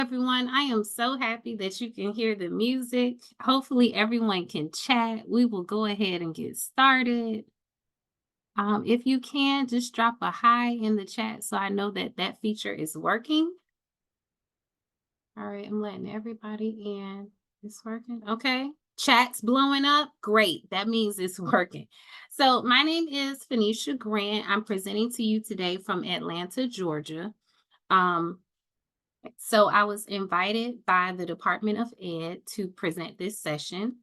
Everyone. I am so happy that you can hear the music. Hopefully, everyone can chat. We will go ahead and get started. If you can, just drop a hi in the chat so I know that that feature is working. All right, I'm letting everybody in. It's working. Okay. Chat's blowing up. Great. That means it's working. So, my name is Phoenicia Grant. I'm presenting to you today from Atlanta, Georgia. Um, So I was invited by the Department of Ed to present this session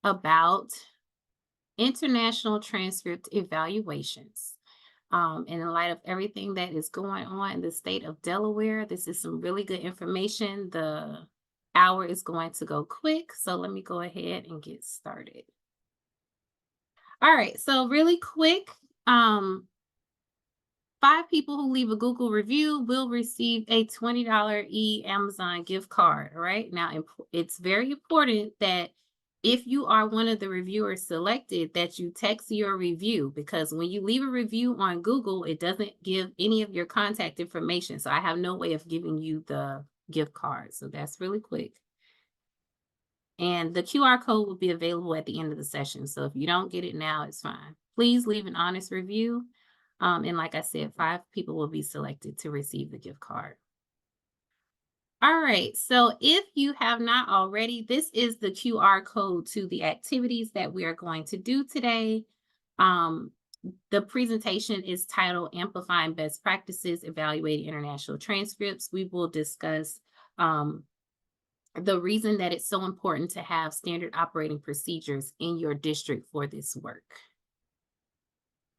about international transcript evaluations. And in light of everything that is going on in the state of Delaware, this is some really good information. The hour is going to go quick, so let me go ahead and get started. All right, so really quick, 5 people who leave a Google review will receive a $20 Amazon gift card. All right. Now, it's very important that if you are one of the reviewers selected, that you text your review, because when you leave a review on Google, it doesn't give any of your contact information. So I have no way of giving you the gift card. So that's really quick. And the QR code will be available at the end of the session. So if you don't get it now, it's fine. Please leave an honest review. And like I said, 5 people will be selected to receive the gift card. All right, so if you have not already, this is the QR code to the activities that we are going to do today. The presentation is titled Amplifying Best Practices, Evaluating International Transcripts. We will discuss the reason that it's so important to have standard operating procedures in your district for this work.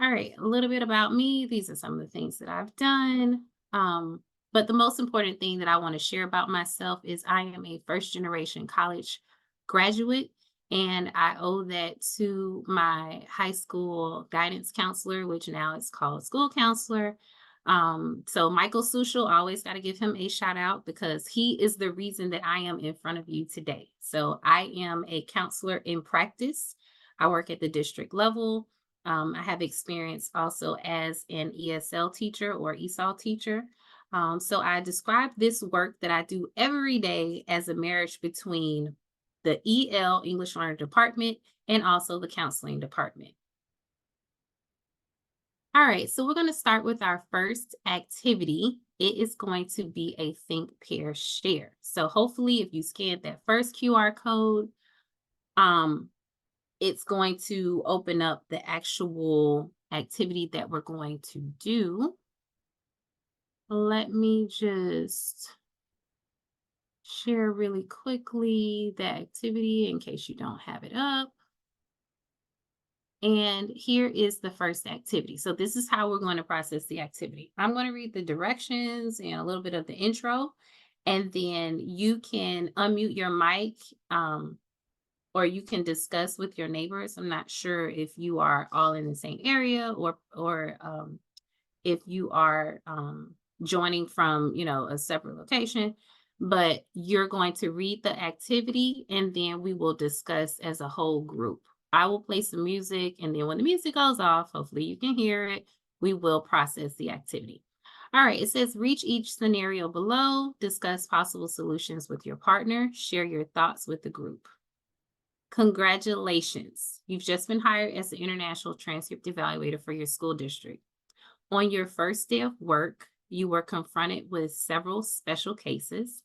All right, a little bit about me. These are some of the things that I've done. But the most important thing that I want to share about myself is I am a first-generation college graduate, and I owe that to my high school guidance counselor, which now is called school counselor. So Michael Sushel, I always got to give him a shout out because he is the reason that I am in front of you today. So I am a counselor in practice. I work at the district level. I have experience also as an ESL teacher or ESOL teacher. So I describe this work that I do every day as a marriage between the EL, English Learner Department, and also the counseling department. All right, so we're going to start with our first activity. It is going to be a think, pair, share. So hopefully if you scan that first QR code, it's going to open up the actual activity that we're going to do. Let me just share really quickly the activity in case you don't have it up. And here is the first activity. So this is how we're going to process the activity. I'm going to read the directions and a little bit of the intro, and then you can unmute your mic, or you can discuss with your neighbors. I'm not sure if you are all in the same area or if you are joining from, a separate location, but you're going to read the activity and then we will discuss as a whole group. I will play some music, and then when the music goes off, hopefully you can hear it, we will process the activity. All right, it says reach each scenario below, discuss possible solutions with your partner, share your thoughts with the group. Congratulations. You've just been hired as the International Transcript Evaluator for your school district. On your first day of work, you were confronted with several special cases,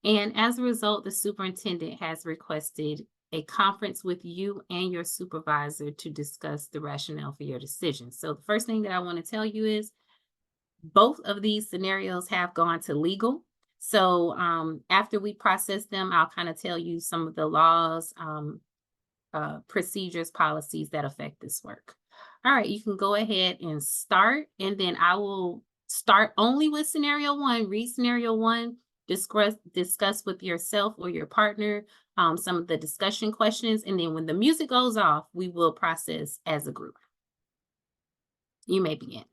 and as a result, the superintendent has requested a conference with you and your supervisor to discuss the rationale for your decision. So the first thing that I want to tell you is both of these scenarios have gone to legal. So after we process them, I'll kind of tell you some of the laws, procedures, policies that affect this work. All right, you can go ahead and start, and then I will start only with scenario one, read scenario one, discuss with yourself or your partner some of the discussion questions, and then when the music goes off, we will process as a group. You may begin.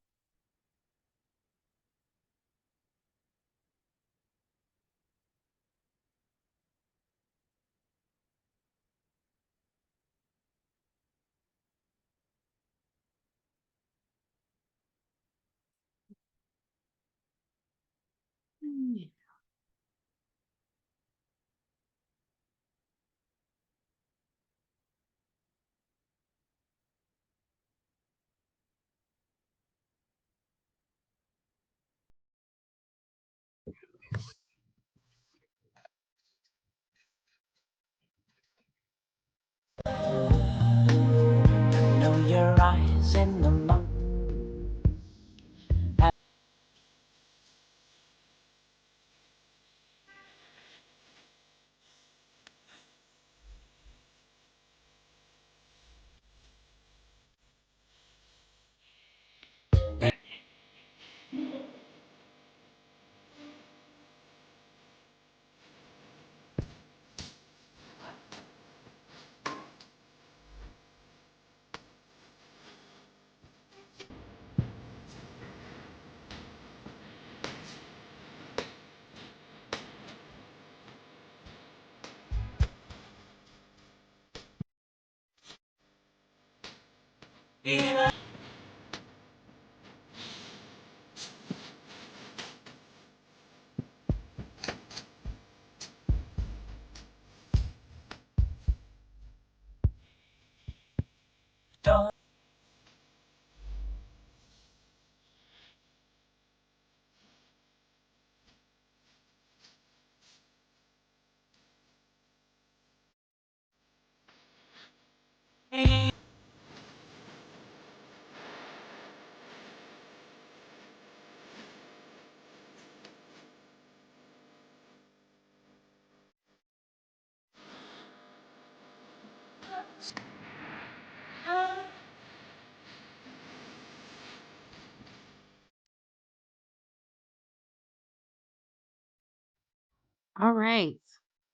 All right.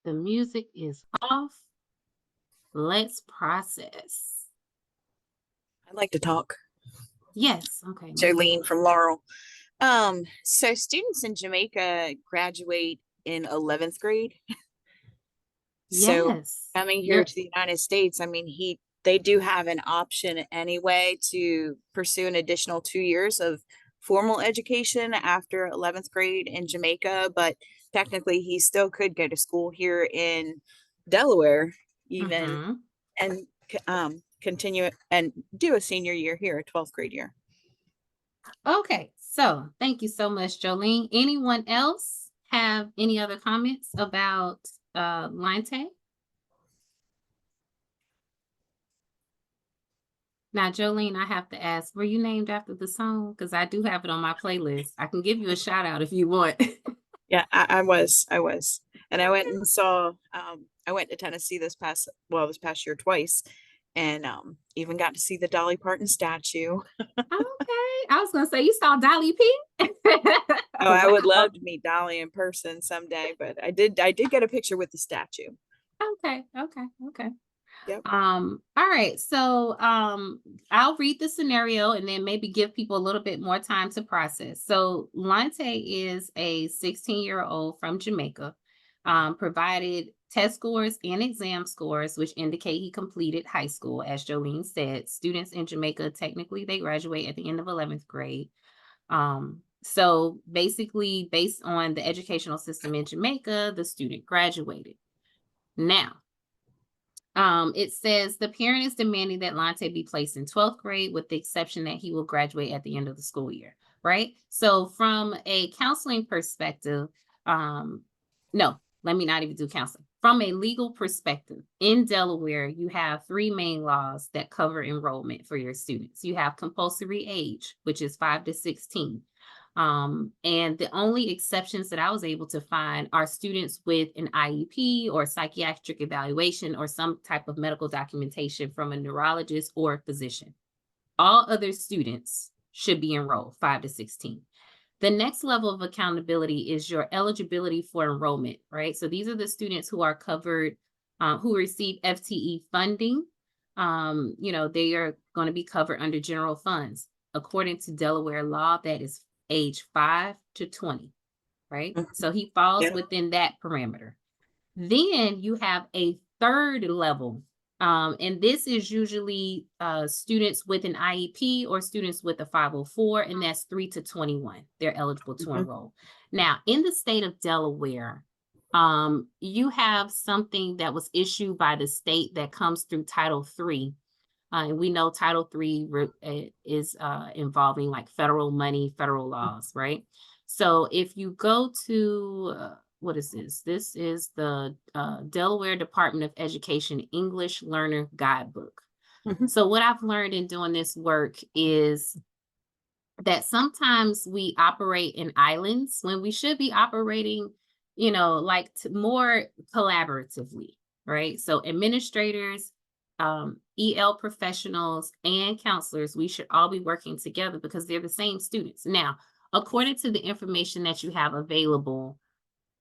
The music is off. Let's process. I'd like to talk. Yes. Okay. Jolene from Laurel. So students in Jamaica graduate in 11th grade. So Yes. coming here to the United States, I mean, they do have an option anyway to pursue an additional 2 years of formal education after 11th grade in Jamaica, but technically he still could go to school here in Delaware even and continue and do a senior year here, a 12th grade year. Okay. So thank you so much, Jolene. Anyone else have any other comments about Linte? Now, Jolene, I have to ask, were you named after the song? Because I do have it on my playlist. I can give you a shout out if you want. Yeah, I was. And I went and saw, I went to Tennessee this past year twice, and even got to see the Dolly Parton statue. Okay. I was gonna say you saw Dolly P. Oh, I would love to meet Dolly in person someday, but I did get a picture with the statue. Okay. Yep. All right. So I'll read the scenario and then maybe give people a little bit more time to process. So Lante is a 16-year-old from Jamaica, provided test scores and exam scores, which indicate he completed high school. As Jolene said, students in Jamaica, technically they graduate at the end of 11th grade. So basically, based on the educational system in Jamaica, the student graduated. Now, it says the parent is demanding that Lante be placed in 12th grade with the exception that he will graduate at the end of the school year, right? So from a counseling perspective, no, let me not even do counseling. From a legal perspective, in Delaware, you have three main laws that cover enrollment for your students. You have compulsory age, which is 5 to 16. And the only exceptions that I was able to find are students with an IEP or psychiatric evaluation or some type of medical documentation from a neurologist or a physician. All other students should be enrolled 5 to 16. The next level of accountability is your eligibility for enrollment, right? So these are the students who are covered, who receive FTE funding. They are going to be covered under general funds. According to Delaware law, that is age 5 to 20, right? So he falls within that parameter. Then you have a third level, and this is usually students with an IEP or students with a 504, and that's 3 to 21. They're eligible to enroll. Now, in the state of Delaware, you have something that was issued by the state that comes through Title III. And we know Title III is involving like federal money, federal laws, right? So if you go to, what is this? This is the Delaware Department of Education English Learner Guidebook. So what I've learned in doing this work is that sometimes we operate in islands when we should be operating, more collaboratively, right? So administrators, EL professionals, and counselors, we should all be working together because they're the same students. Now, according to the information that you have available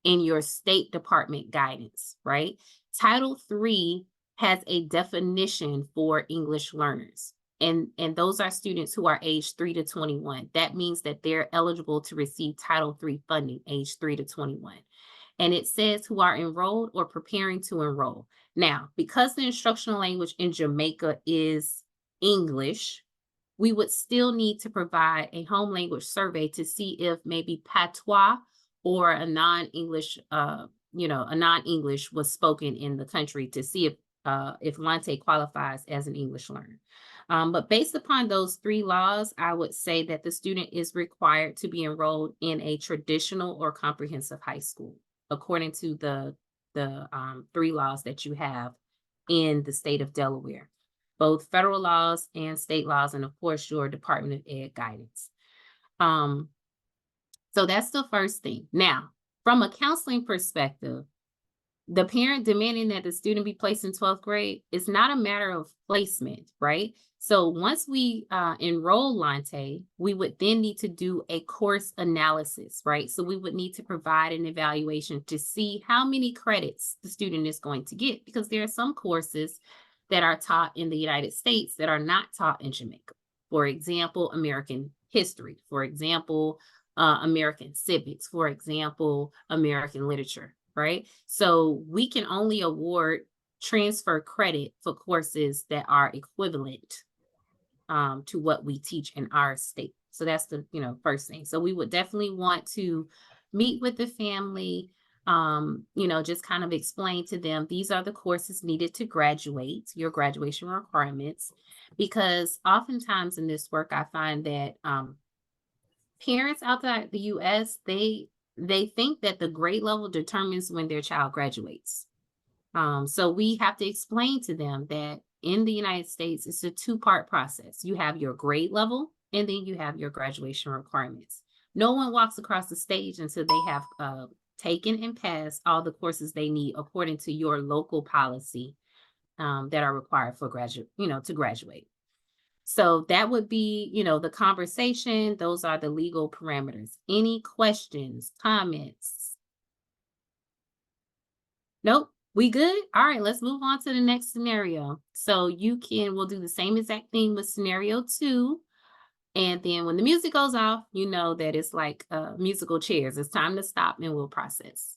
in your State Department guidance, right? Title III has a definition for English learners. And those are students who are age 3 to 21. That means that they're eligible to receive Title III funding age 3 to 21. And it says who are enrolled or preparing to enroll. Now, because the instructional language in Jamaica is English, we would still need to provide a home language survey to see if maybe patois or a non-English, a non-English was spoken in the country to see if Lante qualifies as an English learner. But based upon those three laws, I would say that the student is required to be enrolled in a traditional or comprehensive high school, according to the three laws that you have in the state of Delaware, both federal laws and state laws, and of course your Department of Ed guidance. So that's the first thing. Now, from a counseling perspective, the parent demanding that the student be placed in 12th grade is not a matter of placement, right? So once we enroll Lante, we would then need to do a course analysis, right? So we would need to provide an evaluation to see how many credits the student is going to get, because there are some courses that are taught in the United States that are not taught in Jamaica. For example, American history, for example, American civics, for example, American literature, right? So we can only award transfer credit for courses that are equivalent to what we teach in our state. So that's the first thing. So we would definitely want to meet with the family, just kind of explain to them these are the courses needed to graduate, your graduation requirements, because oftentimes in this work I find that parents outside the US, they think that the grade level determines when their child graduates. So we have to explain to them that in the United States, it's a two-part process. You have your grade level, and then you have your graduation requirements. No one walks across the stage until they have taken and passed all the courses they need according to your local policy that are required for to graduate. So that would be, the conversation. Those are the legal parameters. Any questions, comments? Nope. We good? All right, let's move on to the next scenario. So we'll do the same exact thing with scenario 2. And then when the music goes off, you know that it's like musical chairs. It's time to stop and we'll process.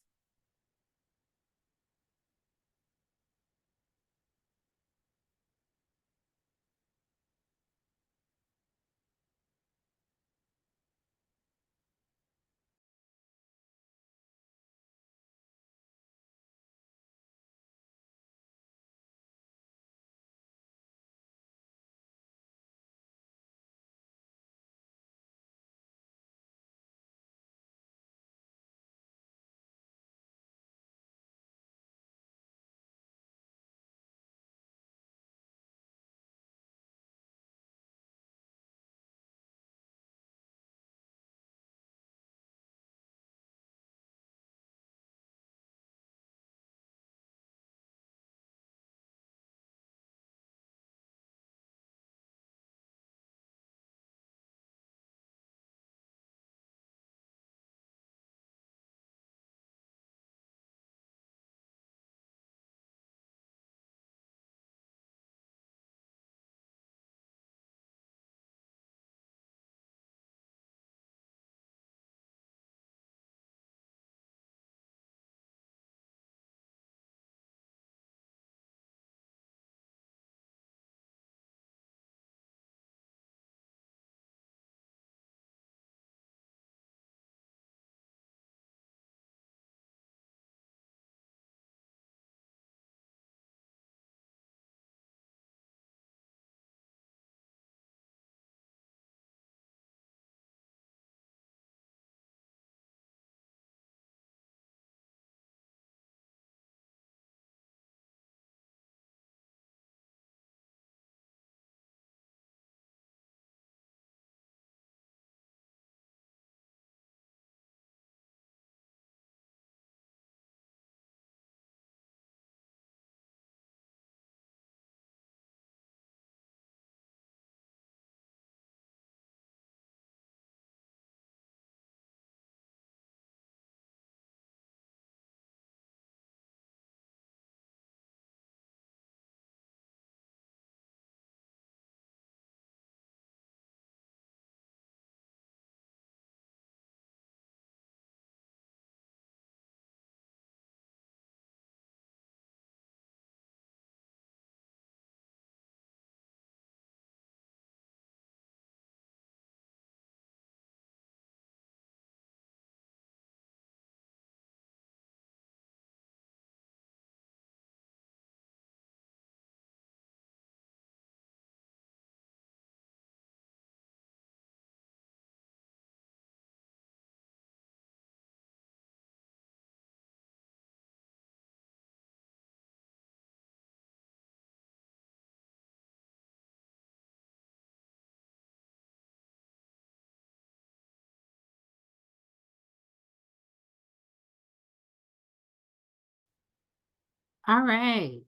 All right.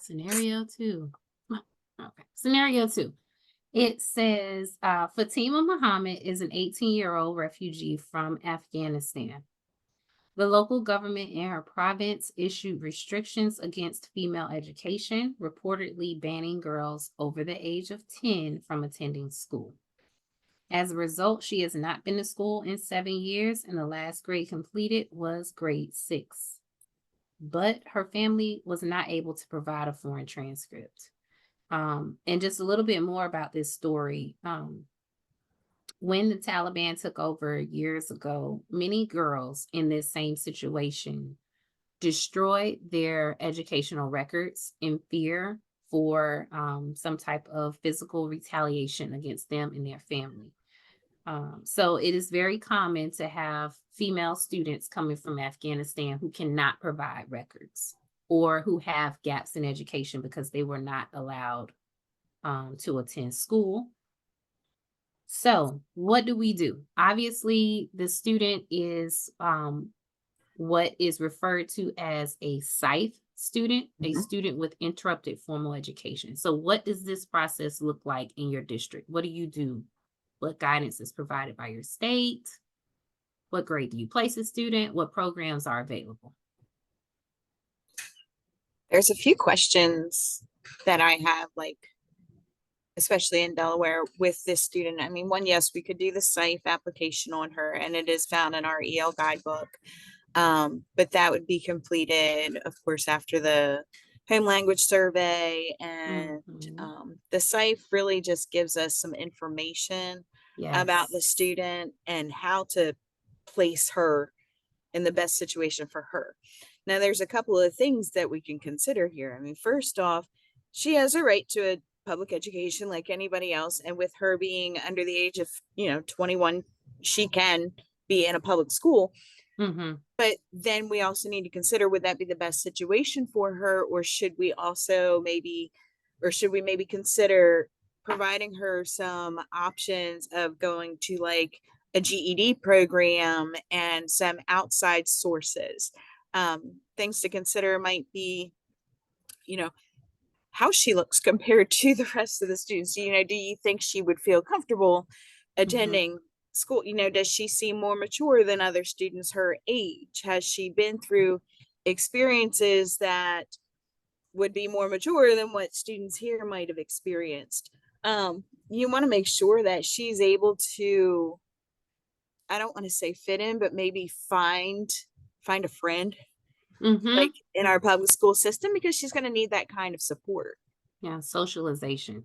Scenario 2. Okay. Scenario 2. It says Fatima Muhammad is an 18-year-old refugee from Afghanistan. The local government in her province issued restrictions against female education, reportedly banning girls over the age of 10 from attending school. As a result, she has not been to school in 7 years, and the last grade completed was grade 6. But her family was not able to provide a foreign transcript. And just a little bit more about this story. When the Taliban took over years ago, many girls in this same situation destroyed their educational records in fear for some type of physical retaliation against them and their family. So it is very common to have female students coming from Afghanistan who cannot provide records or who have gaps in education because they were not allowed to attend school. So what do we do? Obviously, the student is what is referred to as a SIFE student, a student with interrupted formal education. So what does this process look like in your district? What do you do? What guidance is provided by your state? What grade do you place a student? What programs are available? There's a few questions that I have, like, especially in Delaware with this student. I mean, one, yes, we could do the SIFE application on her, and it is found in our EL guidebook. But that would be completed, of course, after the home language survey. And Mhm. the SIFE really just gives us some information about Yes. the student and how to place her in the best situation for her. Now, there's a couple of things that we can consider here. I mean, first off, she has a right to a public education like anybody else. And with her being under the age of, 21, she can be in a public school. Hmm. But then we also need to consider, would that be the best situation for her? Or should we also maybe, or should we maybe consider providing her some options of going to like a GED program and some outside sources? Things to consider might be, you know, how she looks compared to the rest of the students. Do you think she would feel comfortable Hmm. attending school? Does she seem more mature than other students her age? Has she been through experiences that would be more mature than what students here might have experienced? You want to make sure that she's able to, I don't want to say fit in, but maybe find a friend like Hmm. in our public school system, because she's going to need that kind of support. Yeah, socialization.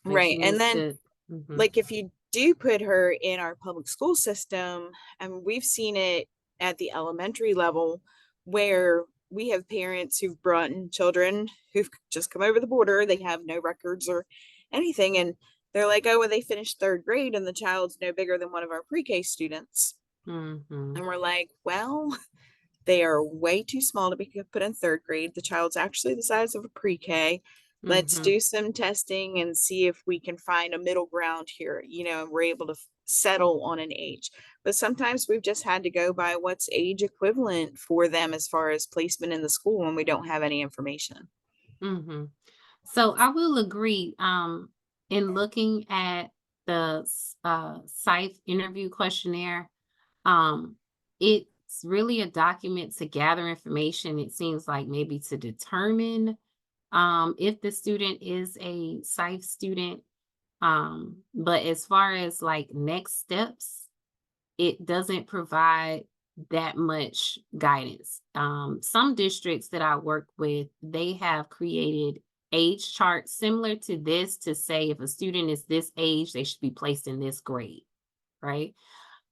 Like Right. she And needs then, to. Hmm. like, if you do put her in our public school system, and we've seen it at the elementary level, where we have parents who've brought in children who've just come over the border, they have no records or anything, and they're like, oh, well, they finished third grade and the child's no bigger than one of our pre-K students. Hmm. And we're like, well, they are way too small to be put in third grade. The child's actually the size of a pre-K. Let's Hmm. do some testing and see if we can find a middle ground here, and we're able to settle on an age. But sometimes we've just had to go by what's age equivalent for them as far as placement in the school when we don't have any information. Hmm. So I will agree. In looking at the SIFE interview questionnaire, um, it's really a document to gather information. It seems like maybe to determine if the student is a SIFE student. But as far as like next steps, it doesn't provide that much guidance. Some districts that I work with, they have created age charts similar to this to say if a student is this age, they should be placed in this grade, right?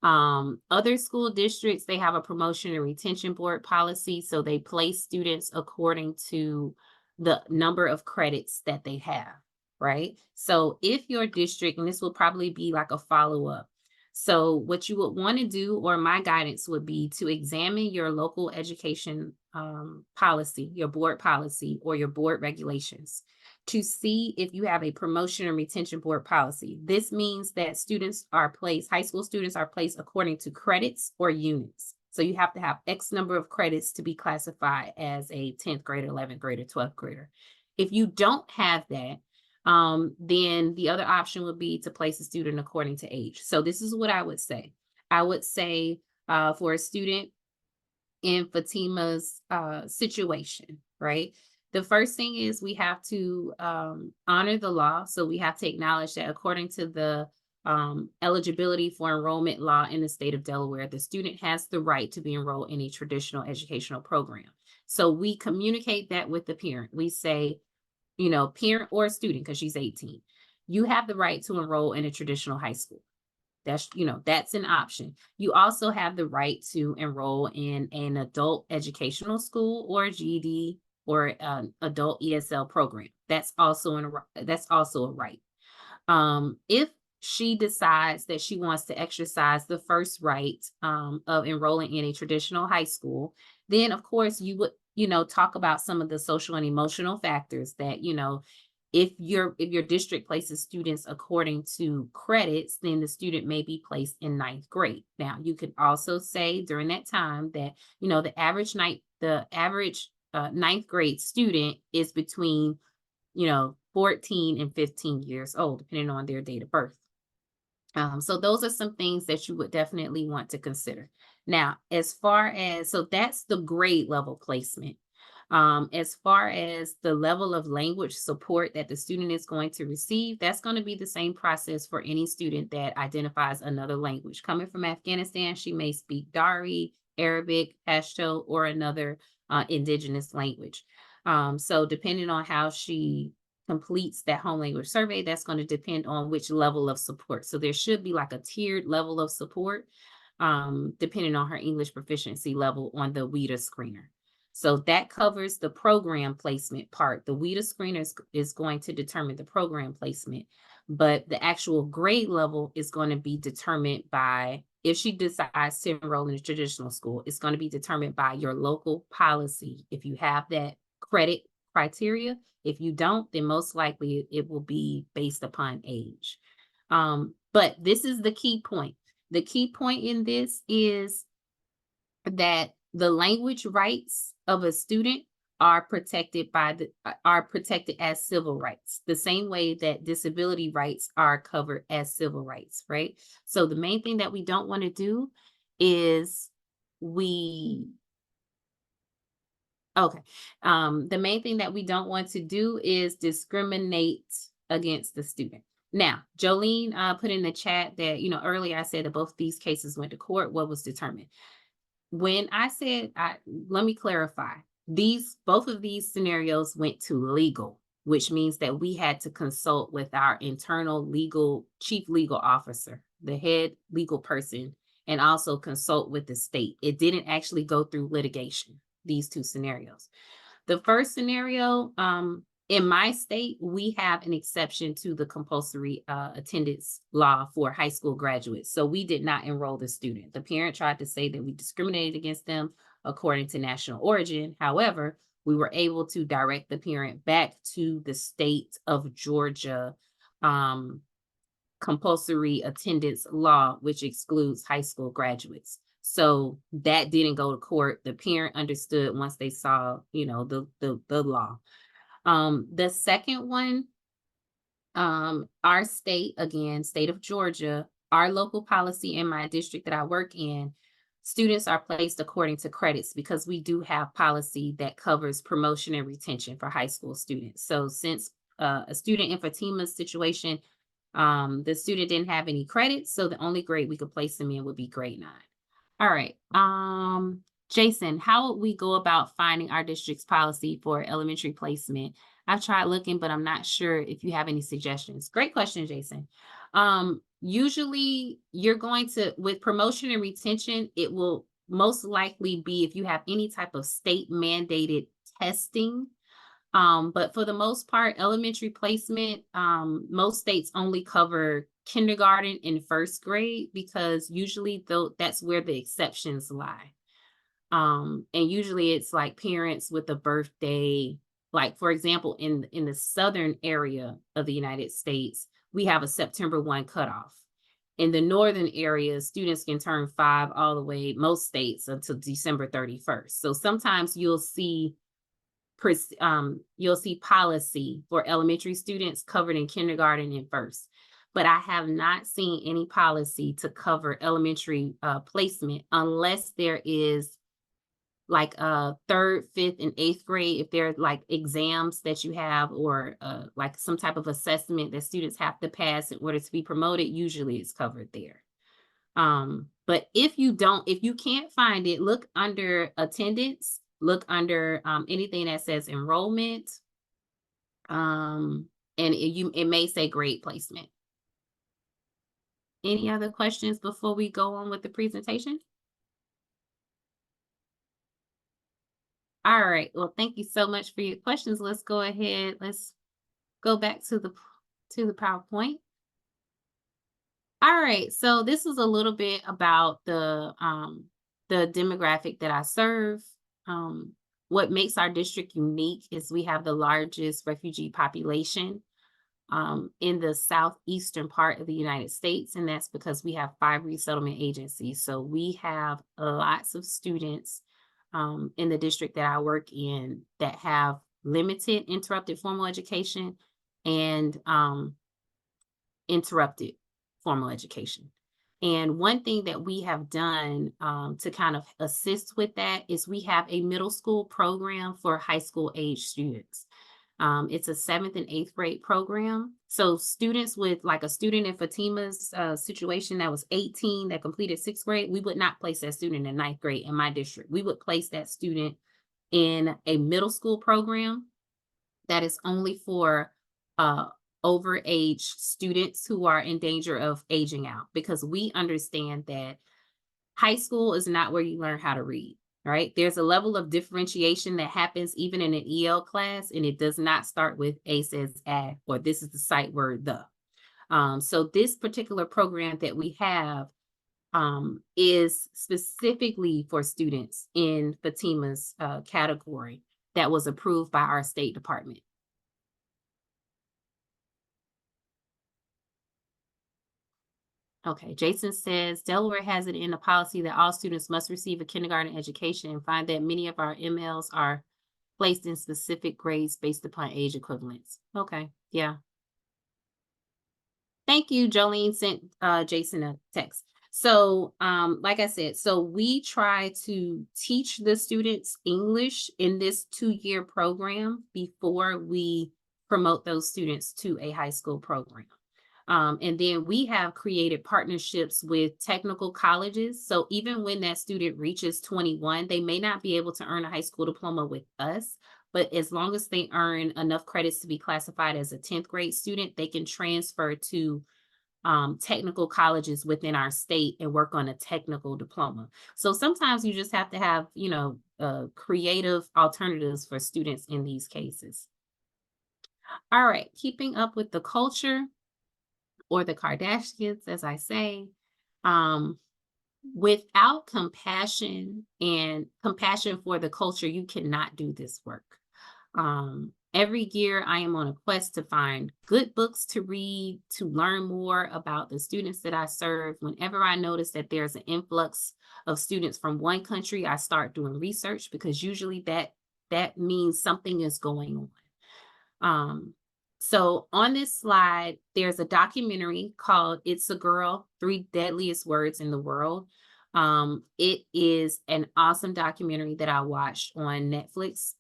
Other school districts, they have a promotion and retention board policy, so they place students according to the number of credits that they have, right? So if your district, and this will probably be like a follow-up. So what you would want to do, or my guidance would be to examine your local education policy, your board policy, or your board regulations to see if you have a promotion and retention board policy. This means that high school students are placed according to credits or units. So you have to have X number of credits to be classified as a 10th grader, 11th grader, 12th grader. If you don't have that, then the other option would be to place a student according to age. So this is what I would say. I would say for a student in Fatima's situation, right? The first thing is we have to honor the law. So we have to acknowledge that according to the eligibility for enrollment law in the state of Delaware, the student has the right to be enrolled in a traditional educational program. So we communicate that with the parent. We say, parent or student, because she's 18, you have the right to enroll in a traditional high school. That's an option. You also have the right to enroll in an adult educational school or a GED or an adult ESL program. That's also a right. If she decides that she wants to exercise the first right of enrolling in a traditional high school, then of course you would, talk about some of the social and emotional factors that, if your district places students according to credits, then the student may be placed in ninth grade. Now, you could also say during that time that, the average ninth grade student is between, 14 and 15 years old, depending on their date of birth. So those are some things that you would definitely want to consider. Now, so that's the grade level placement. As far as the level of language support that the student is going to receive, that's going to be the same process for any student that identifies another language. Coming from Afghanistan, she may speak Dari, Arabic, Pashto, or another indigenous language. So depending on how she completes that home language survey, that's going to depend on which level of support. So there should be like a tiered level of support, depending on her English proficiency level on the WIDA screener. So that covers the program placement part. The WIDA screener is going to determine the program placement, but the actual grade level is going to be determined by, if she decides to enroll in a traditional school, it's going to be determined by your local policy. If you have that credit criteria, if you don't, then most likely it will be based upon age. But this is the key point. The key point in this is that the language rights of a student are protected as civil rights, the same way that disability rights are covered as civil rights, right? So the main thing that we don't want to do is the main thing that we don't want to do is discriminate against the student. Now, Jolene put in the chat that, earlier I said that both these cases went to court. What was determined? When I said, let me clarify, both of these scenarios went to legal, which means that we had to consult with our internal chief legal officer, the head legal person, and also consult with the state. It didn't actually go through litigation, these two scenarios. The first scenario, in my state, we have an exception to the compulsory attendance law for high school graduates. So we did not enroll the student. The parent tried to say that we discriminated against them according to national origin. However, we were able to direct the parent back to the state of Georgia compulsory attendance law, which excludes high school graduates. So that didn't go to court. The parent understood once they saw, the law. The second one, our state, again, state of Georgia, our local policy in my district that I work in, students are placed according to credits because we do have policy that covers promotion and retention for high school students. So since a student in Fatima's situation, the student didn't have any credits, so the only grade we could place them in would be grade 9. All right. Jason, how would we go about finding our district's policy for elementary placement? I've tried looking, but I'm not sure if you have any suggestions. Great question, Jason. Usually you're going to, with promotion and retention, it will most likely be if you have any type of state mandated testing. But for the most part, elementary placement, most states only cover kindergarten and first grade because usually that's where the exceptions lie. And usually it's like parents with a birthday, like for example, in the southern area of the United States, we have a September 1 cutoff. In the northern areas, students can turn 5 all the way, most states, until December 31st. So sometimes you'll see policy for elementary students covered in kindergarten and first. But I have not seen any policy to cover elementary placement unless there is like third, fifth, and eighth grade. If there are like exams that you have, or like some type of assessment that students have to pass in order to be promoted, usually it's covered there. But if you can't find it, look under attendance, look under anything that says enrollment, and it may say grade placement. Any other questions before we go on with the presentation? All right, well, thank you so much for your questions. Let's go ahead, let's go back to the PowerPoint. All right, so this is a little bit about the demographic that I serve. What makes our district unique is we have the largest refugee population in the southeastern part of the United States, and that's because we have 5 resettlement agencies. So we have lots of students in the district that I work in that have limited interrupted formal education and interrupted formal education. And one thing that we have done to kind of assist with that is we have a middle school program for high school age students. It's a 7th and 8th grade program. So students with, like a student in Fatima's situation that was 18 that completed 6th grade, we would not place that student in 9th grade in my district. We would place that student in a middle school program that is only for overage students who are in danger of aging out, because we understand that high school is not where you learn how to read, right? There's a level of differentiation that happens even in an EL class, and it does not start with A says A, or this is the sight word the. So this particular program that we have is specifically for students in Fatima's category that was approved by our State Department. Okay, Jason says Delaware has it in the policy that all students must receive a kindergarten education, and find that many of our MLs are placed in specific grades based upon age equivalents. Okay, yeah. Thank you. Jolene sent Jason a text. So like I said, so we try to teach the students English in this 2-year program before we promote those students to a high school program. And then we have created partnerships with technical colleges. So even when that student reaches 21, they may not be able to earn a high school diploma with us, but as long as they earn enough credits to be classified as a 10th grade student, they can transfer to technical colleges within our state and work on a technical diploma. So sometimes you just have to have, creative alternatives for students in these cases. All right, keeping up with the culture, or the Kardashians, as I say, without compassion and compassion for the culture, you cannot do this work. Every year I am on a quest to find good books to read, to learn more about the students that I serve. Whenever I notice that there's an influx of students from one country, I start doing research, because usually that means something is going on. So on this slide, there's a documentary called It's a Girl, 3 Deadliest Words in the World. It is an awesome documentary that I watched on Netflix.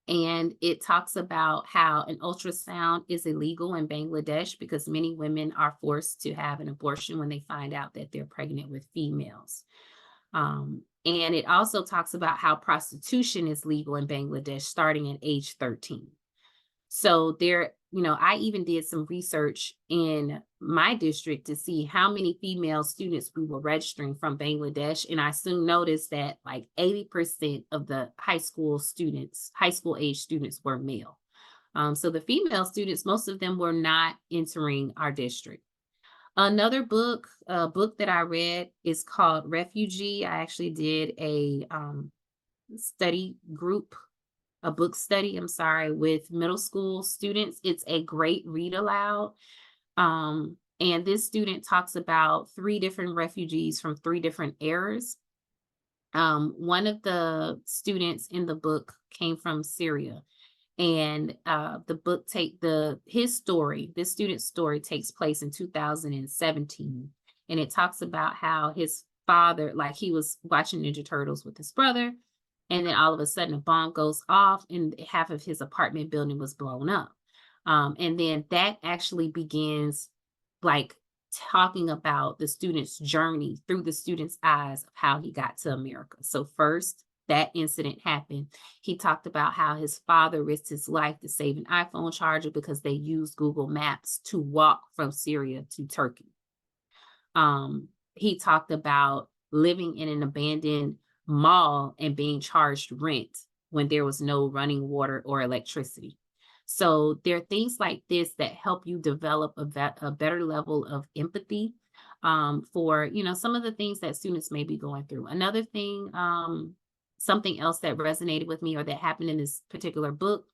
And it talks about how an ultrasound is illegal in Bangladesh because many women are forced to have an abortion when they find out that they're pregnant with females. And it also talks about how prostitution is legal in Bangladesh starting at age 13. So there, I even did some research in my district to see how many female students we were registering from Bangladesh. And I soon noticed that like 80% of the high school age students were male. So the female students, most of them were not entering our district. Another book that I read is called Refugee. I actually did a book study, with middle school students. It's a great read aloud. And this student talks about 3 different refugees from 3 different eras. One of the students in the book came from Syria, and the book take the his story, this student's story takes place in 2017, and it talks about how his father, like he was watching Ninja Turtles with his brother, and then all of a sudden a bomb goes off and half of his apartment building was blown up. And then that actually begins like talking about the student's journey through the student's eyes of how he got to America. So first that incident happened, he talked about how his father risked his life to save an iPhone charger because they used Google Maps to walk from Syria to Turkey. He talked about living in an abandoned mall and being charged rent when there was no running water or electricity. So there are things like this that help you develop a better level of empathy for, you know, some of the things that students may be going through. Another thing, something else that resonated with me or that happened in this particular book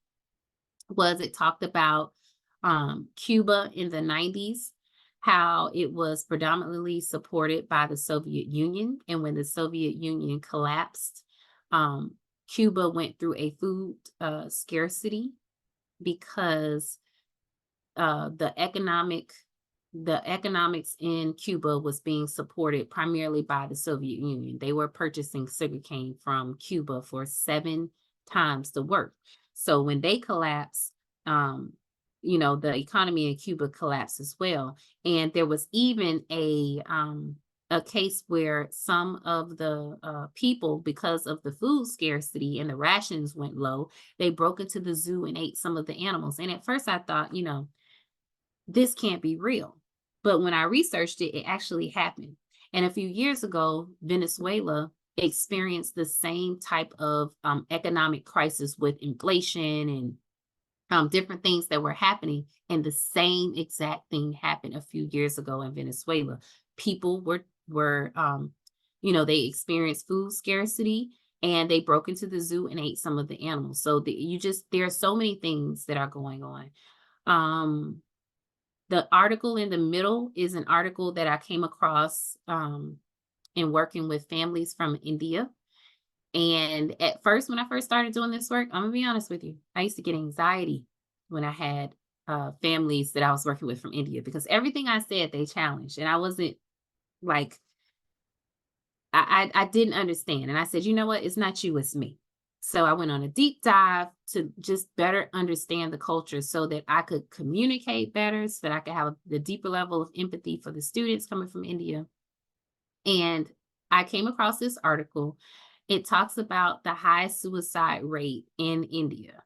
was it talked about Cuba in the 90s, how it was predominantly supported by the Soviet Union. And when the Soviet Union collapsed, Cuba went through a food scarcity because the economics in Cuba was being supported primarily by the Soviet Union. They were purchasing sugarcane from Cuba for 7 times the worth. So when they collapsed, you know, the economy in Cuba collapsed as well. And there was even a case where some of the people, because of the food scarcity and the rations went low, they broke into the zoo and ate some of the animals. And at first I thought, you know, this can't be real. But when I researched it, it actually happened. And a few years ago, Venezuela experienced the same type of economic crisis with inflation and different things that were happening. And the same exact thing happened a few years ago in Venezuela. People were you know, they experienced food scarcity and they broke into the zoo and ate some of the animals. So there are so many things that are going on. The article in the middle is an article that I came across in working with families from India. And at first, when I first started doing this work, I'm gonna be honest with you, I used to get anxiety when I had families that I was working with from India because everything I said they challenged, and I wasn't like I didn't understand, and I said, you know what, it's not you, it's me. So I went on a deep dive to just better understand the culture so that I could communicate better, so that I could have the deeper level of empathy for the students coming from India. And I came across this article. It talks about the high suicide rate in India.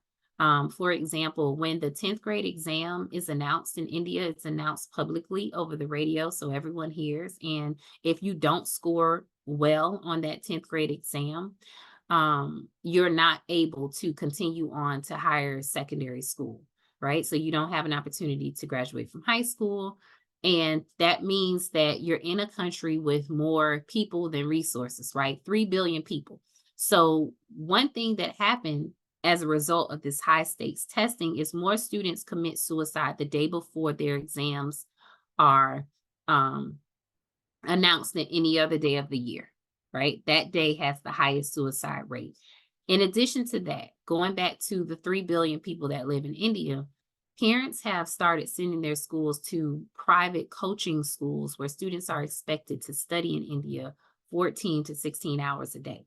For example, when the 10th grade exam is announced in India, it's announced publicly over the radio so everyone hears. And if you don't score well on that 10th grade exam, you're not able to continue on to higher secondary school, right? So you don't have an opportunity to graduate from high school. And that means that you're in a country with more people than resources, right? 3 billion people. So one thing that happened as a result of this high stakes testing is more students commit suicide the day before their exams are announced than any other day of the year, right? That day has the highest suicide rate. In addition to that, going back to the 3 billion people that live in India, parents have started sending their schools to private coaching schools where students are expected to study in India 14 to 16 hours a day.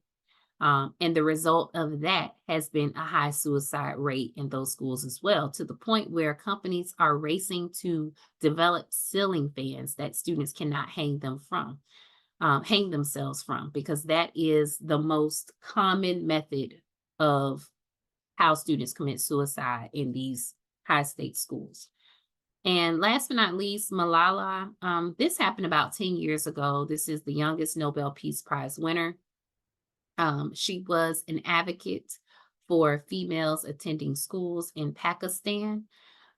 And the result of that has been a high suicide rate in those schools as well, to the point where companies are racing to develop ceiling fans that students cannot hang themselves from, because that is the most common method of how students commit suicide in these high stakes schools. And last but not least, Malala. This happened about 10 years ago. This is the youngest Nobel Peace Prize winner. She was an advocate for females attending schools in Pakistan.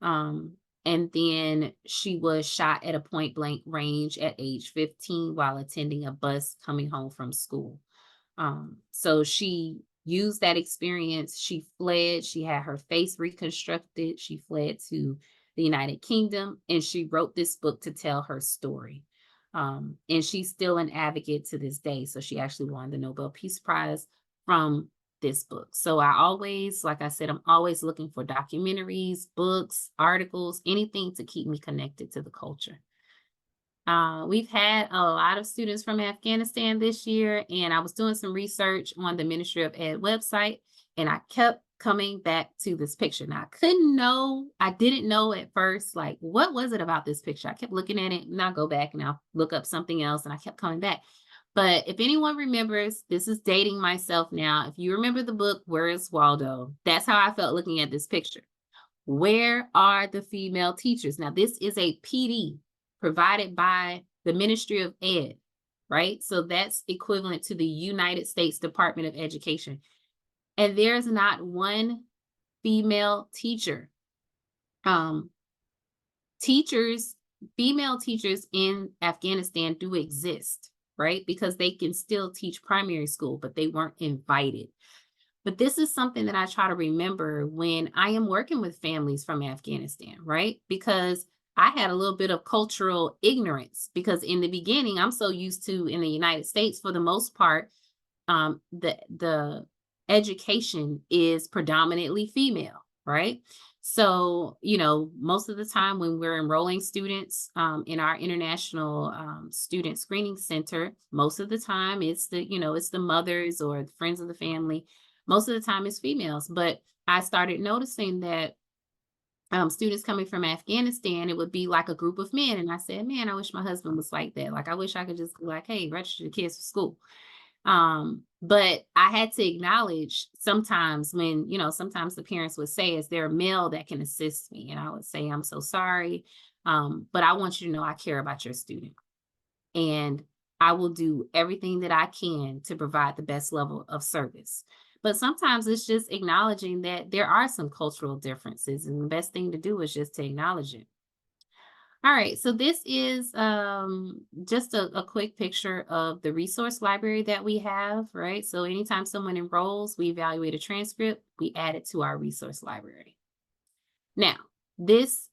And then she was shot at a point blank range at age 15 while attending a bus coming home from school. So she used that experience. She fled. She had her face reconstructed. She fled to the United Kingdom, and she wrote this book to tell her story. And she's still an advocate to this day. So she actually won the Nobel Peace Prize from this book. So I always, like I said, I'm always looking for documentaries, books, articles, anything to keep me connected to the culture. We've had a lot of students from Afghanistan this year, and I was doing some research on the Ministry of Ed website, and I kept coming back to this picture. Now, I didn't know at first, like, what was it about this picture? I kept looking at it, and I'll go back and I'll look up something else, and I kept coming back. But if anyone remembers, this is dating myself now. If you remember the book, Where is Waldo? That's how I felt looking at this picture. Where are the female teachers? Now, this is a PD provided by the Ministry of Ed, right? So that's equivalent to the United States Department of Education. And there's not one female teacher. Female teachers in Afghanistan do exist, right? Because they can still teach primary school, but they weren't invited. But this is something that I try to remember when I am working with families from Afghanistan, right? Because I had a little bit of cultural ignorance because in the beginning, I'm so used to in the United States, for the most part, the education is predominantly female, right? So, most of the time when we're enrolling students in our international student screening center, most of the time it's the mothers or the friends of the family. Most of the time it's females, but I started noticing that students coming from Afghanistan, it would be like a group of men. And I said, man, I wish my husband was like that. Like, I wish I could just be like, hey, register the kids for school. But I had to acknowledge sometimes when, sometimes the parents would say, is there a male that can assist me? And I would say, I'm so sorry. But I want you to know I care about your student. And I will do everything that I can to provide the best level of service. But sometimes it's just acknowledging that there are some cultural differences, and the best thing to do is just to acknowledge it. All right, so this is just a quick picture of the resource library that we have, right? So anytime someone enrolls, we evaluate a transcript, we add it to our resource library. Now, this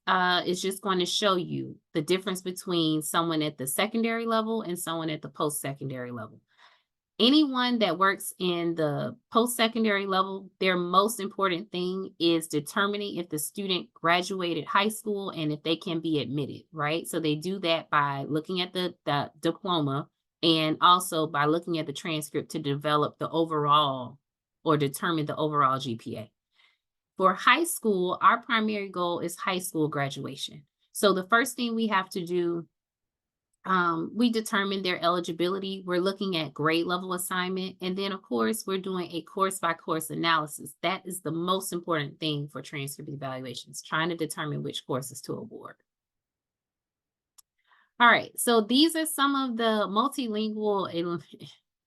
is just going to show you the difference between someone at the secondary level and someone at the post-secondary level. Anyone that works in the post-secondary level, their most important thing is determining if the student graduated high school and if they can be admitted, right? So they do that by looking at the diploma and also by looking at the transcript to develop the overall or determine the overall GPA. For high school, our primary goal is high school graduation. So the first thing we have to do, we determine their eligibility. We're looking at grade level assignment. And then, of course, we're doing a course by course analysis. That is the most important thing for transcript evaluations, trying to determine which courses to award. All right, so these are some of the multilingual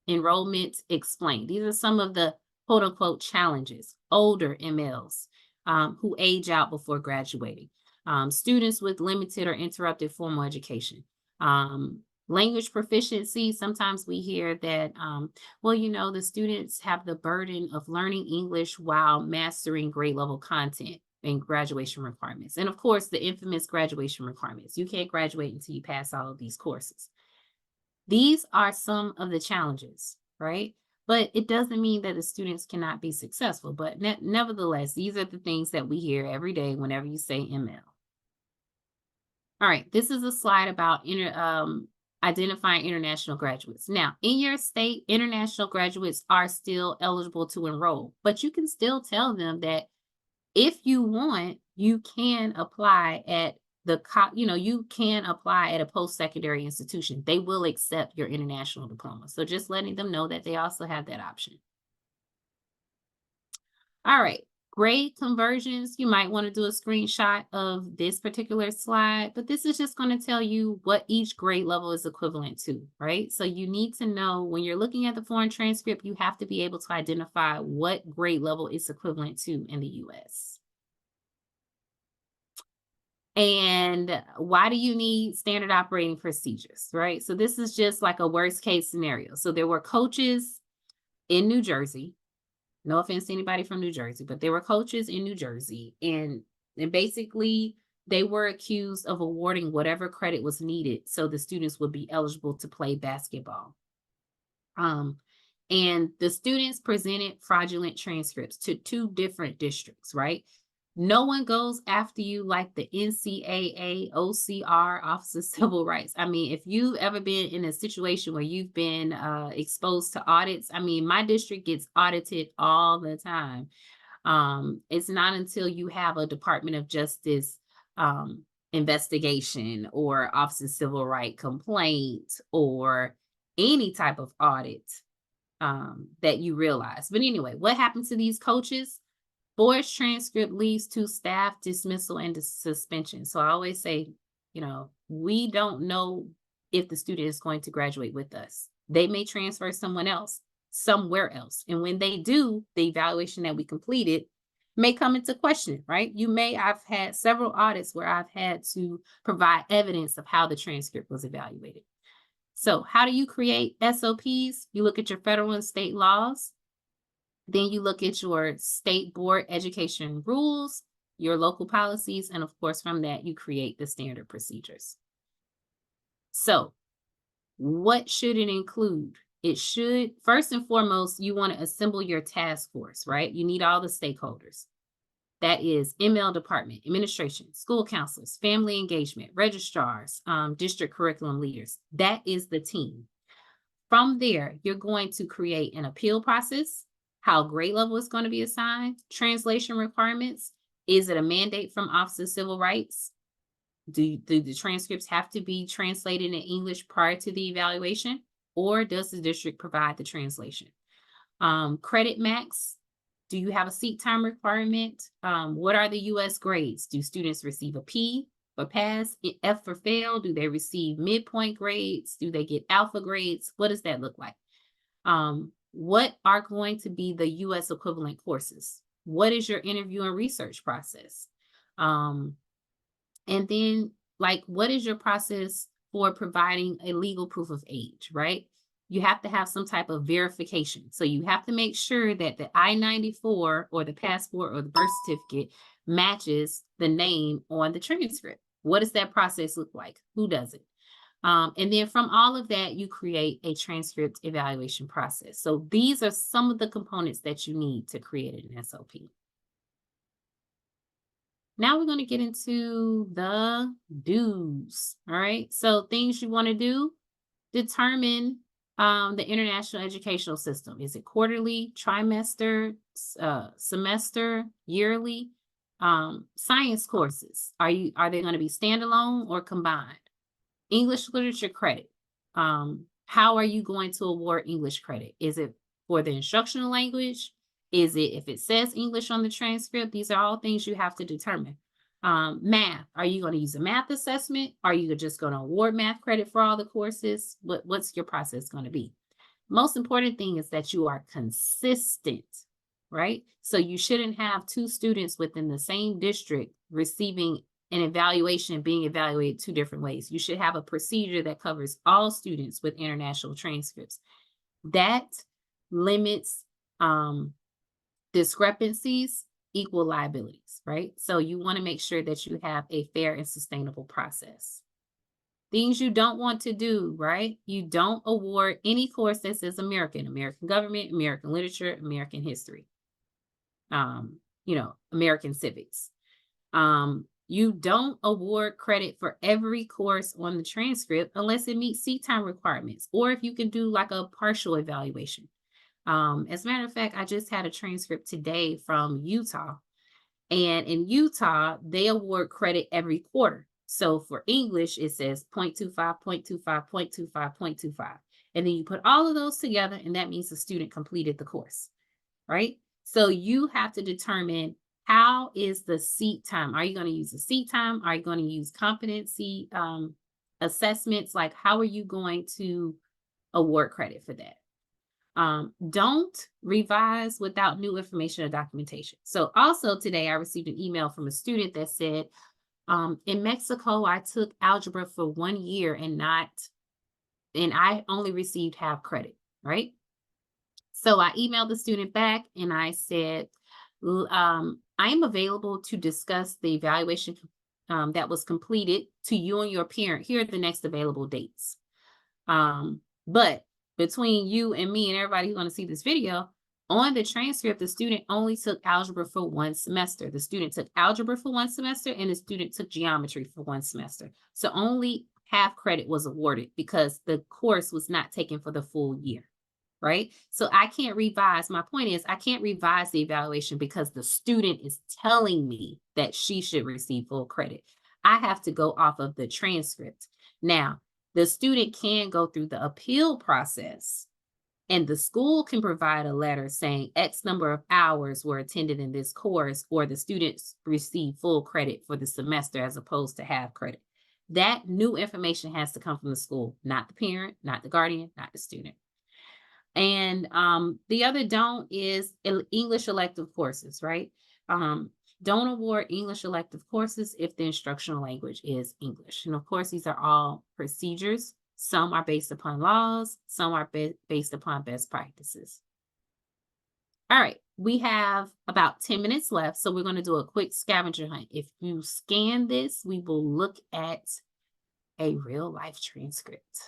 enrollment explained. These are some of the quote unquote challenges. Older MLs who age out before graduating, students with limited or interrupted formal education, language proficiency. Sometimes we hear that, the students have the burden of learning English while mastering grade level content and graduation requirements. And of course, the infamous graduation requirements. You can't graduate until you pass all of these courses. These are some of the challenges, right? But it doesn't mean that the students cannot be successful. But nevertheless, these are the things that we hear every day whenever you say ML. All right, this is a slide about identifying international graduates. Now, in your state, international graduates are still eligible to enroll, but you can still tell them that if you want, you can apply at you can apply at a post-secondary institution. They will accept your international diploma. So just letting them know that they also have that option. All right, grade conversions. You might want to do a screenshot of this particular slide, but this is just going to tell you what each grade level is equivalent to, right? So you need to know when you're looking at the foreign transcript, you have to be able to identify what grade level is equivalent to in the US. And why do you need standard operating procedures, right? So this is just like a worst case scenario. So there were coaches in New Jersey. No offense to anybody from New Jersey, but there were coaches in New Jersey. And basically they were accused of awarding whatever credit was needed so the students would be eligible to play basketball. Um, and the students presented fraudulent transcripts to 2 different districts, right? No one goes after you like the NCAA, OCR, Office of Civil Rights. I mean, if you've ever been in a situation where you've been exposed to audits, I mean, my district gets audited all the time. It's not until you have a Department of Justice investigation or Office of Civil Rights complaint or any type of audit that you realize. But anyway, what happened to these coaches? Forged transcript leads to staff dismissal and suspension. So I always say, we don't know if the student is going to graduate with us. They may transfer someone else, somewhere else. And when they do, the evaluation that we completed may come into question, right? I've had several audits where I've had to provide evidence of how the transcript was evaluated. So how do you create SOPs? You look at your federal and state laws. Then you look at your state board education rules, your local policies, and of course, from that, you create the standard procedures. So what should it include? It should, first and foremost, you want to assemble your task force, right? You need all the stakeholders. That is ML department, administration, school counselors, family engagement, registrars, district curriculum leaders. That is the team. From there, you're going to create an appeal process, how grade level is going to be assigned, translation requirements. Is it a mandate from Office of Civil Rights? Do the transcripts have to be translated in English prior to the evaluation, or does the district provide the translation? Credit max. Do you have a seat time requirement? What are the US grades? Do students receive a P for pass, F for fail? Do they receive midpoint grades? Do they get alpha grades? What does that look like? What are going to be the US equivalent courses? What is your interview and research process? And then, what is your process for providing a legal proof of age, right? You have to have some type of verification. So you have to make sure that the I-94 or the passport or the birth certificate matches the name on the transcript. What does that process look like? Who does it? And then from all of that, you create a transcript evaluation process. So these are some of the components that you need to create an SOP. Now we're going to get into the do's. All right. So things you want to do, determine the international educational system. Is it quarterly, trimester, semester, yearly? Science courses. Are they going to be standalone or combined? English literature credit. How are you going to award English credit? Is it for the instructional language? Is it if it says English on the transcript? These are all things you have to determine. Math. Are you going to use a math assessment? Are you just going to award math credit for all the courses? What's your process going to be? Most important thing is that you are consistent, right? So you shouldn't have 2 students within the same district receiving an evaluation being evaluated 2 different ways. You should have a procedure that covers all students with international transcripts. That limits discrepancies, equal liabilities, right? So you want to make sure that you have a fair and sustainable process. Things you don't want to do, right? You don't award any course that says American government, American literature, American history, American civics. You don't award credit for every course on the transcript unless it meets seat time requirements, or if you can do like a partial evaluation. As a matter of fact, I just had a transcript today from Utah, and in Utah, they award credit every quarter. So for English, it says 0.25, 0.25, 0.25, 0.25. And then you put all of those together, and that means the student completed the course, right? So you have to determine, how is the seat time? Are you going to use the seat time? Are you going to use competency assessments? Like, how are you going to award credit for that? Don't revise without new information or documentation. So also today I received an email from a student that said, in Mexico, I took algebra for 1 year and I only received half credit, right? So I emailed the student back and I said, I am available to discuss the evaluation that was completed to you and your parent. Here are the next available dates. But between you and me and everybody who's going to see this video, on the transcript, the student only took algebra for 1 semester. The student took algebra for 1 semester and the student took geometry for 1 semester. So only half credit was awarded because the course was not taken for the full year, right? So I can't revise. My point is I can't revise the evaluation because the student is telling me that she should receive full credit. I have to go off of the transcript. Now, the student can go through the appeal process, and the school can provide a letter saying X number of hours were attended in this course, or the students receive full credit for the semester as opposed to half credit. That new information has to come from the school, not the parent, not the guardian, not the student. And the other don't is English elective courses, right? Don't award English elective courses if the instructional language is English. And of course, these are all procedures. Some are based upon laws, some are based upon best practices. All right, we have about 10 minutes left, so we're going to do a quick scavenger hunt. If you scan this, we will look at a real life transcript.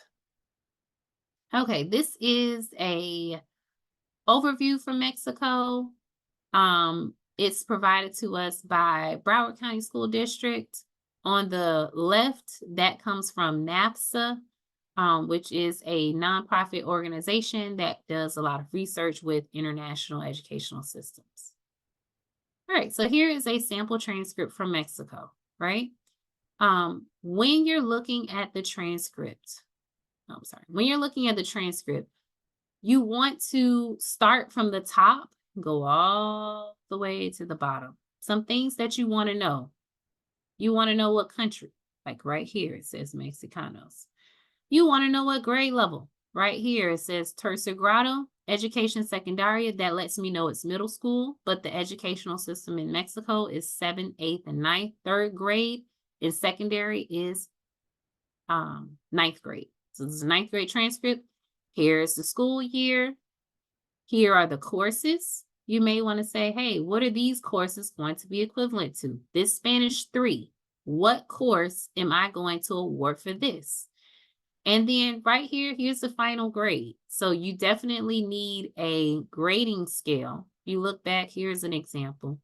Okay, this is a overview from Mexico. It's provided to us by Broward County School District. On the left, that comes from NAFSA, which is a nonprofit organization that does a lot of research with international educational systems. All right, so here is a sample transcript from Mexico, right? When you're looking at the transcript, when you're looking at the transcript, you want to start from the top, go all the way to the bottom. Some things that you want to know. You want to know what country, like right here, it says Mexicanos. You want to know what grade level. Right here, it says tercer grado, education secundaria. That lets me know it's middle school, but the educational system in Mexico is 7th, 8th, and 9th. Third grade in secondary is 9th grade. So this is a 9th grade transcript. Here's the school year. Here are the courses. You may want to say, hey, what are these courses going to be equivalent to? This Spanish 3. What course am I going to award for this? And then right here, here's the final grade. So you definitely need a grading scale. You look back, here's an example.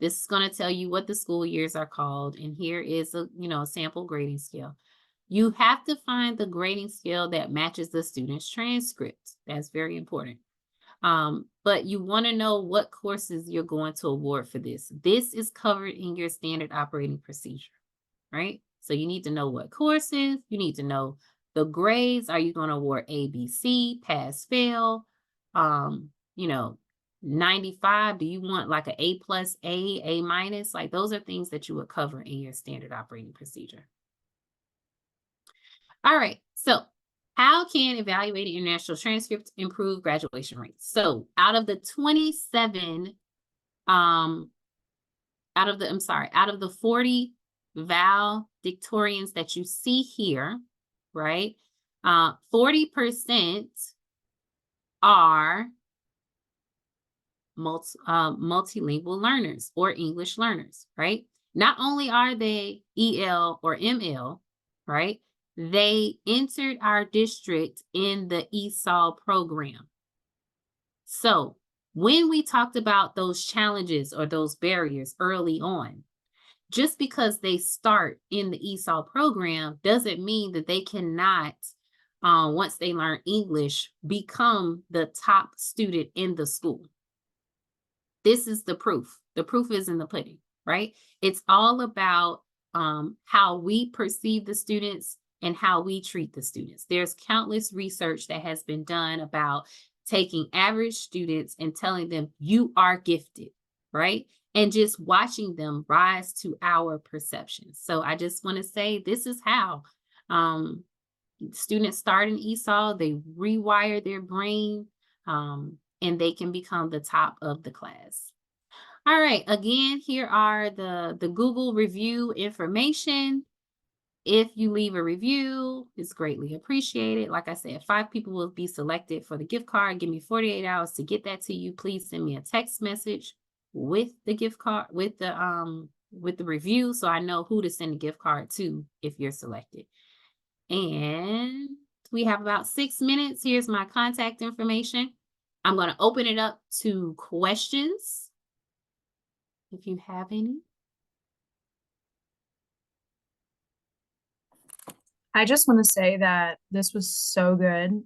This is going to tell you what the school years are called. And here is a sample grading scale. You have to find the grading scale that matches the student's transcript. That's very important. But you want to know what courses you're going to award for this. This is covered in your standard operating procedure, right? So you need to know what courses, you need to know the grades. Are you going to award A, B, C, pass, fail? 95, do you want like an A+, A minus? Like those are things that you would cover in your standard operating procedure. All right, so how can evaluating international transcripts improve graduation rates? So out of the 27, out of the 40 valedictorians that you see here, right? 40% are multilingual learners or English learners, right? Not only are they EL or ML, right? They entered our district in the ESOL program. So when we talked about those challenges or those barriers early on, just because they start in the ESOL program doesn't mean that they cannot, once they learn English, become the top student in the school. This is the proof. The proof is in the pudding, right? It's all about how we perceive the students and how we treat the students. There's countless research that has been done about taking average students and telling them you are gifted, right? And just watching them rise to our perceptions. So I just want to say this is how students start in ESOL, they rewire their brain, and they can become the top of the class. All right, again, here are the Google review information. If you leave a review, it's greatly appreciated. Like I said, 5 people will be selected for the gift card. Give me 48 hours to get that to you. Please send me a text message with the gift card, with the with the review, so I know who to send a gift card to if you're selected. And we have about 6 minutes. Here's my contact information. I'm going to open it up to questions if you have any. I just want to say that this was so good,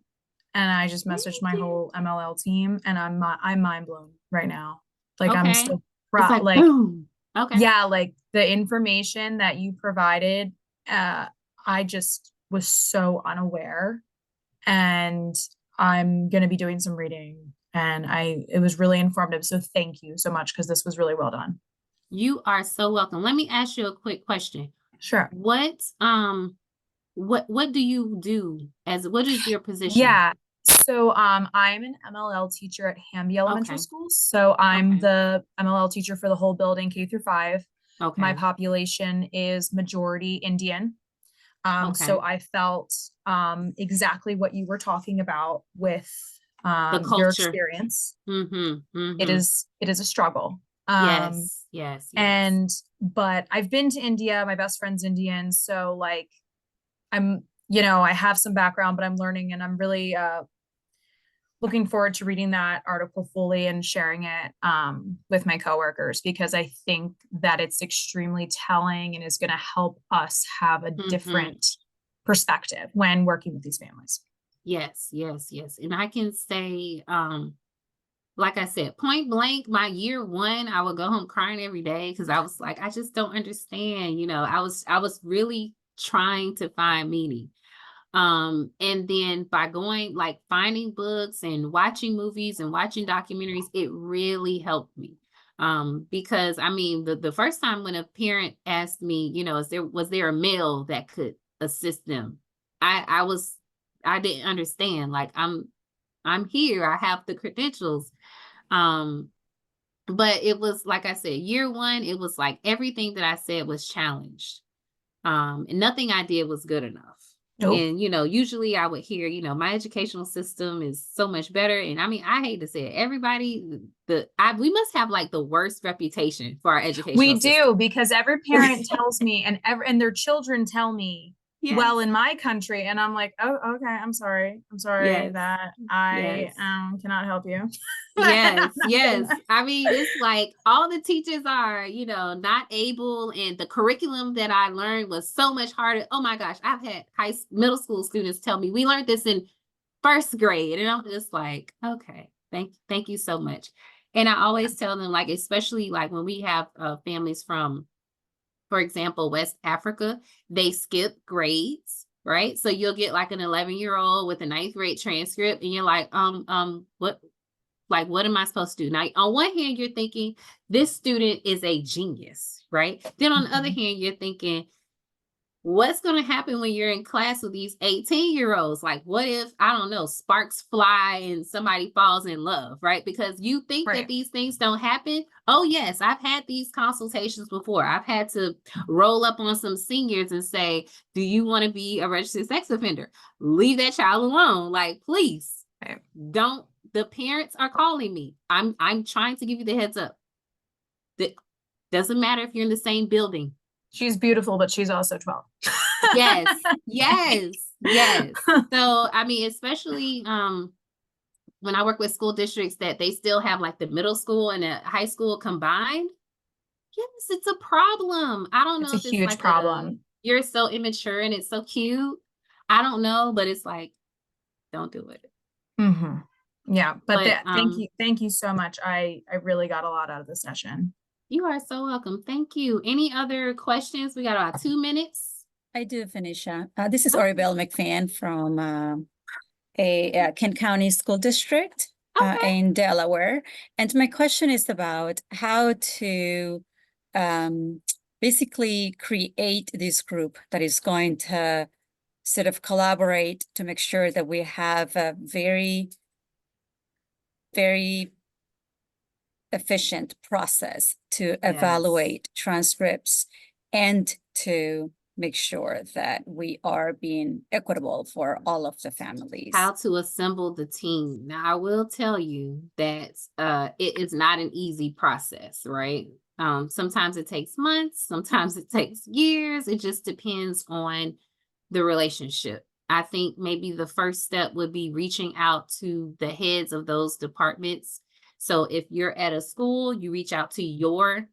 and I just messaged Thank my you. whole MLL team, and I'm mind blown right now. Like I'm Okay. so It's proud. like boom. Okay. Yeah, like the information that you provided, I just was so unaware, and I'm gonna be doing some reading, and it was really informative. So thank you so much because this was really well done. You are so welcome. Let me ask you a quick question. Sure. What do you do what is your position? Yeah. So I'm an MLL teacher at Hamby Elementary Okay. School. So I'm Okay. the MLL teacher for the whole building, K-5. My Okay. population is majority Indian. Okay. So I felt exactly what you were talking about with The your culture. experience. Mm-hmm. It is a struggle. Yes. Yes. And but I've been to India. My best friend's Indian, so like I'm, I have some background, but I'm learning, and I'm really looking forward to reading that article fully and sharing it with my coworkers, because I think that it's extremely telling and is going to help us have a different perspective when working with these families. Yes. And I can say, like I said, point blank, my year one, I would go home crying every day because I was like, I just don't understand. I was really trying to find meaning. And then by going like finding books and watching movies and watching documentaries, it really helped me. Because I mean, the first time when a parent asked me, was there a male that could assist them? I didn't understand. Like I'm here, I have the credentials. Um, but it was like I said, year one, it was like everything that I said was challenged. And nothing I did was good enough. Nope. And, usually I would hear, my educational system is so much better. And I mean, I hate to say it, everybody, we must have like the worst reputation for our educational We system. do, because every parent tells me, and their children tell me, Yes. well, in my country, and I'm like, oh, okay, I'm sorry Yes. that I Yes. cannot help you. Yes. I mean, it's like all the teachers are, not able, and the curriculum that I learned was so much harder. Oh my gosh, I've had middle school students tell me we learned this in first grade, and I'm just like, okay, thank you so much. And I always tell them, like, especially like when we have families from, for example, West Africa, they skip grades. Right. So you'll get like an 11-year-old with a 9th grade transcript, and you're like, what am I supposed to do? Now, on one hand, you're thinking this student is a genius, right? Then on the other hand, you're thinking, what's going to happen when you're in class with these 18-year-olds? Like, what if, I don't know, sparks fly and somebody falls in love, right? Because you think that these things don't happen. Oh, yes, I've had these consultations before. I've had to roll up on some seniors and say, do you want to be a registered sex offender? Leave that child alone. Like, please don't. The parents are calling me. I'm trying to give you the heads up. That doesn't matter if you're in the same building. She's beautiful, but she's also 12. Yes. So, I mean, especially when I work with school districts that they still have like the middle school and the high school combined. Yes, it's a problem. I don't know if It's a huge like problem. You're so immature and it's so cute. I don't know, but it's like, don't do it. Yeah, but thank you so much. I really got a lot out of the session. You are so welcome. Thank you. Any other questions? We got about 2 minutes. I do, Phoenicia. This is Oribel McFan from a Kent County School District in Delaware. And my question is about how to basically create this group that is going to sort of collaborate to make sure that we have a very efficient process to evaluate transcripts and to make sure that we are being equitable for all of the families? How to assemble the team. Now, I will tell you that it is not an easy process, right? Sometimes it takes months, sometimes it takes years. It just depends on the relationship. I think maybe the first step would be reaching out to the heads of those departments. So if you're at a school, you reach out to your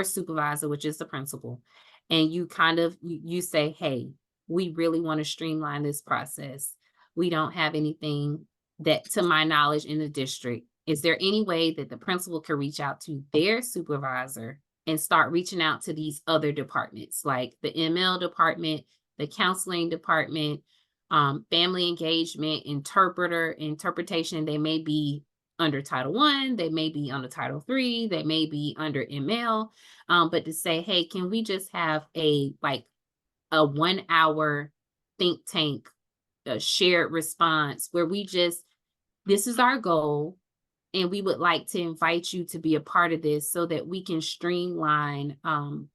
supervisor, which is the principal, and you kind of you say, hey, we really want to streamline this process. We don't have anything that, to my knowledge, in the district. Is there any way that the principal can reach out to their supervisor and start reaching out to these other departments, like the ML department, the counseling department, family engagement, interpretation? They may be under Title I, they may be under Title III, they may be under ML, but to say, hey, can we just have a 1 hour think tank, a shared response where this is our goal, and we would like to invite you to be a part of this so that we can streamline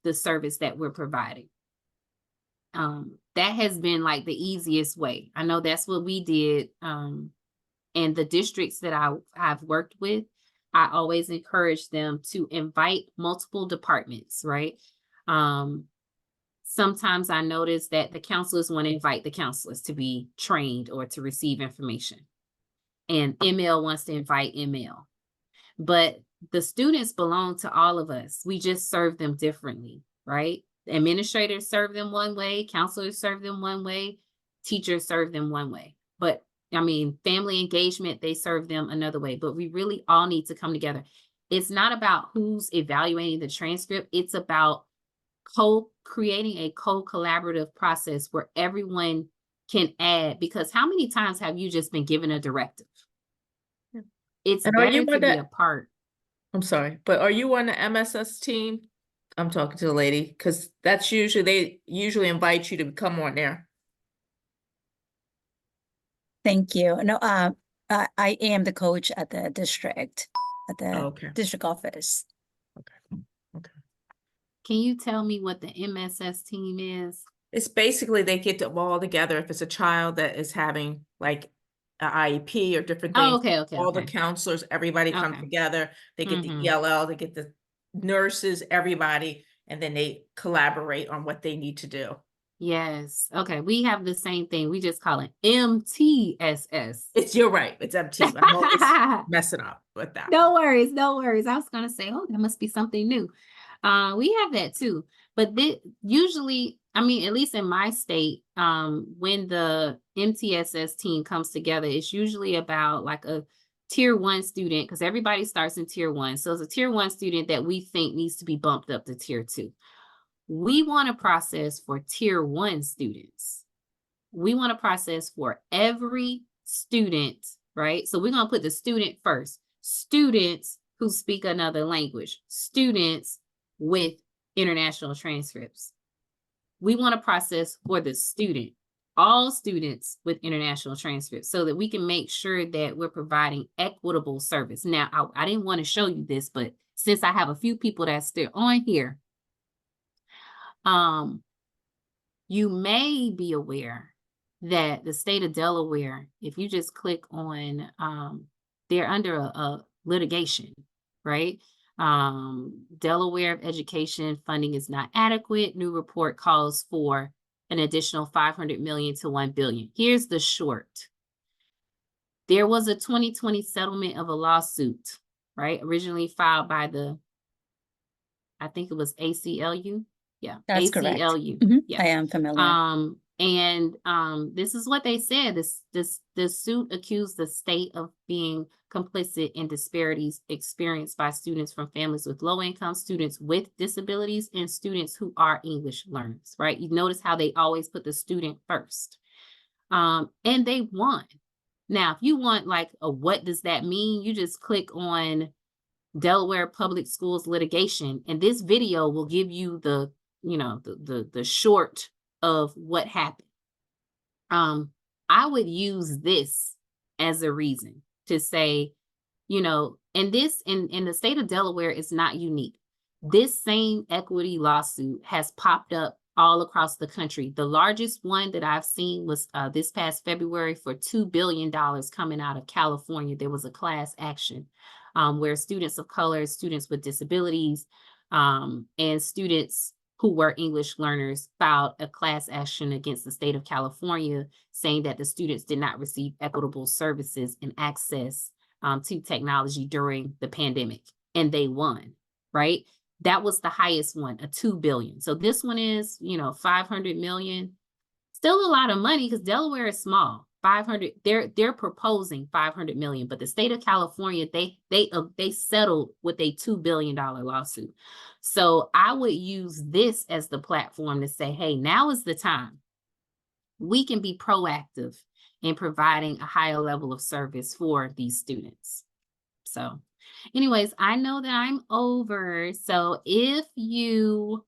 the service that we're providing. That has been like the easiest way. I know that's what we did. And the districts that I've worked with, I always encourage them to invite multiple departments, right? Sometimes I notice that the counselors want to invite the counselors to be trained or to receive information. And ML wants to invite ML. But the students belong to all of us. We just serve them differently, right? Administrators serve them one way, counselors serve them one way, teachers serve them one way. But I mean, family engagement, they serve them another way. But we really all need to come together. It's not about who's evaluating the transcript. It's about creating a co-collaborative process where everyone can add, because how many times have you just been given a directive? It's And are better you to on be that? a part. I'm sorry, but are you on the MSS team? I'm talking to the lady, because that's they usually invite you to come on there. Thank you. No, I am the coach at the district, at the Okay. district office. Okay. Can you tell me what the MSS team is? It's basically they get them all together if it's a child that is having like an IEP or different things. Oh, okay. All the counselors, everybody comes Okay. together. They get Mhm. the ELL, they get the nurses, everybody, and then they collaborate on what they need to do. Yes. Okay. We have the same thing. We just call it MTSS. You're right. It's MT. I'm always messing up with that. No worries. No worries. I was going to say, oh, that must be something new. We have that too. But usually, I mean, at least in my state, when the MTSS team comes together, it's usually about like a tier 1 student, because everybody starts in tier 1. So it's a tier 1 student that we think needs to be bumped up to tier 2. We want a process for tier 1 students. We want a process for every student, right? So we're going to put the student first. Students who speak another language, students with international transcripts. We want a process for the student, all students with international transcripts, so that we can make sure that we're providing equitable service. Now, I didn't want to show you this, but since I have a few people that's still on here, you may be aware that the state of Delaware, if you just click on, they're under a litigation, right? Delaware education funding is not adequate. New report calls for an additional 500 million to 1 billion. Here's the short. There was a 2020 settlement of a lawsuit, right? Originally filed by I think it was ACLU. Yeah, That's correct. ACLU. Yeah. I am familiar. This is what they said. This suit accused the state of being complicit in disparities experienced by students from families with low income, students with disabilities, and students who are English learners, right? You notice how they always put the student first. And they won. Now, if you want like what does that mean, you just click on Delaware Public Schools litigation, and this video will give you the short of what happened. I would use this as a reason to say, and this in the state of Delaware is not unique. This same equity lawsuit has popped up all across the country. The largest one that I've seen was this past February for $2 billion coming out of California. There was a class action where students of color, students with disabilities, and students who were English learners filed a class action against the state of California, saying that the students did not receive equitable services and access to technology during the pandemic, and they won, right? That was the highest one, a 2 billion. So this one is, 500 million. Still a lot of money because Delaware is small. 500, they're proposing 500 million, but the state of California, they settled with a $2 billion lawsuit. So I would use this as the platform to say, hey, now is the time. We can be proactive in providing a higher level of service for these students. So anyways, I know that I'm over. So if you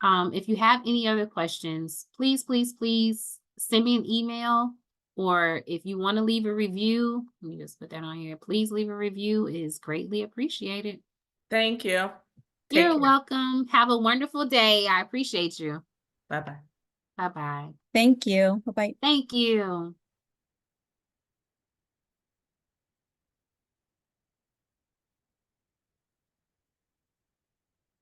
have any other questions, please send me an email, or if you want to leave a review, let me just put that on here. Please leave a review. It is greatly appreciated. Thank you. Take You're care. welcome. Have a wonderful day. I appreciate you. Bye-bye. Bye-bye. Thank you. Bye-bye. Thank you.